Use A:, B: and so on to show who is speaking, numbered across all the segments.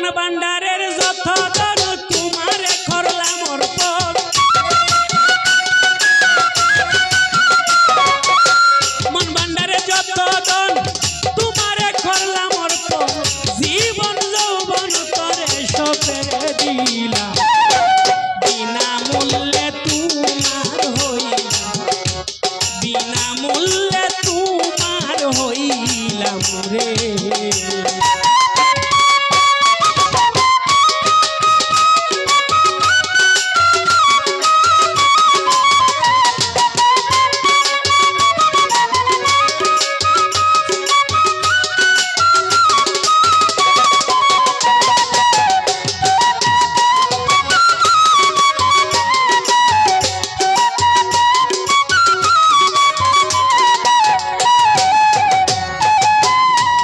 A: মন ভান্ডারের যত ধন তোমারে করলাম অর্পণ মন ভান্ডারের যত ধন তোমারে করলাম অর্পণ জীবন যৌবন তরে সপেরে দিলাম বিনামূল্যে তোমার হইলাম বিনামূল্যে তোমার হইলাম রে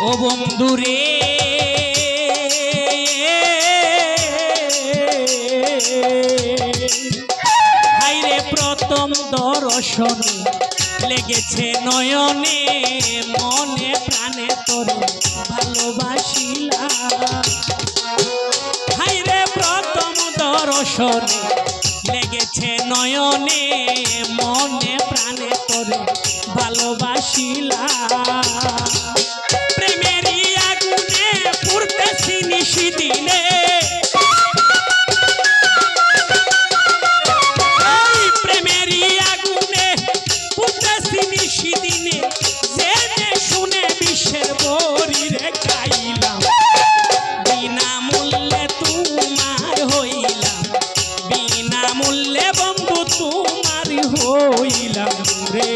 A: ও বন্ধুরে হাইরে প্রথম দর্শনে লেগেছে নয়নে মনে প্রাণে তোরে ভালোবাসিলাম হাইরে প্রথম দর্শনে লেগেছে নয়নে মনে প্রাণে তোরে ভালোবাসিলাম প্রেমেরই আগুনে পুড়তেছি নিশিদিনে প্রেমেরই আগুনে পুড়তেছি নিশিদিনে জেনে শুনে বিশ্বের বরিরে খাইলাম বিনামূল্যে তোমার হইলাম বিনামূল্যে বন্ধু তোমার হইলাম রে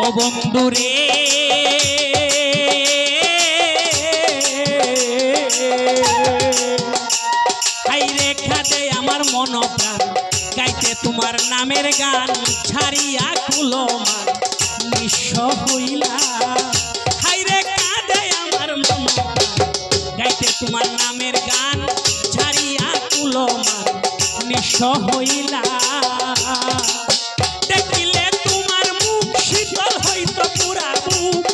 A: ও বন্ধুরে হাইরে খাদে আমার মন প্রাণ গাইতে তোমার নামের গান ছাড়িয়া কুলমান নিঃস্ব হইলা হাইরে কাঁদে আমার মন গাইতে তোমার নামের গান ছাড়িয়া কুলমান নিঃস্ব হইলা দেখিলে তোমার মুখ শীতল হইতো পুরা বুক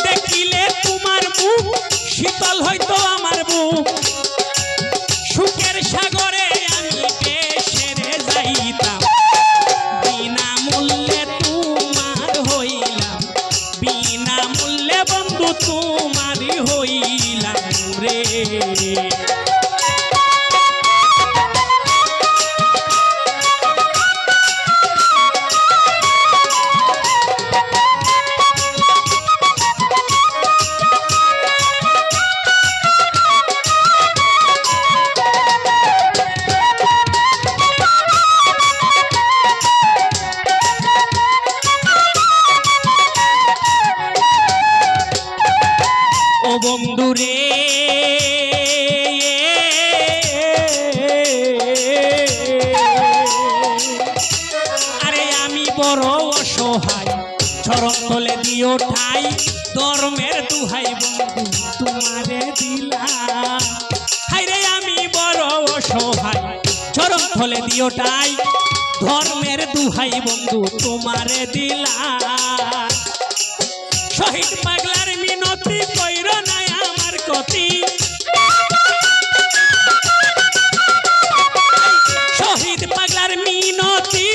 A: দেখিলে তোমার মুখ শীতল হইতো আমার বুক সুখের সাগরে আমি বেসেরে যাইতাম বিনামূল্যে তোমার হইলাম বিনামূল্যে বন্ধু তোমারই হইলাম রে ও বন্ধুরে আরে আমি বড় অসহায় চরণ তলে দিও ঠাই ধর্মের দুহাই বন্ধু তোমারে দিলাম হাইরে আমি বড় অসহায় চরণ তলে দিও ঠাই ধর্মের দুহাই বন্ধু তোমারে দিলাম শহীদ পাগলার মিনতি কইর নাই আমার কতি শহীদ পাগলার মিনতি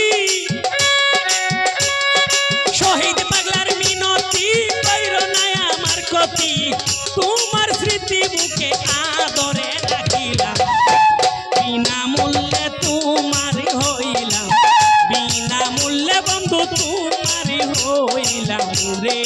A: শহীদ পাগলার মিনতি কইর নাই আমার কতি তোমার স্মৃতি বুকে আদরে রাখিলাম বিনামূল্যে তোমার হইলাম বিনামূল্যে বন্ধু তোমার হইলাম রে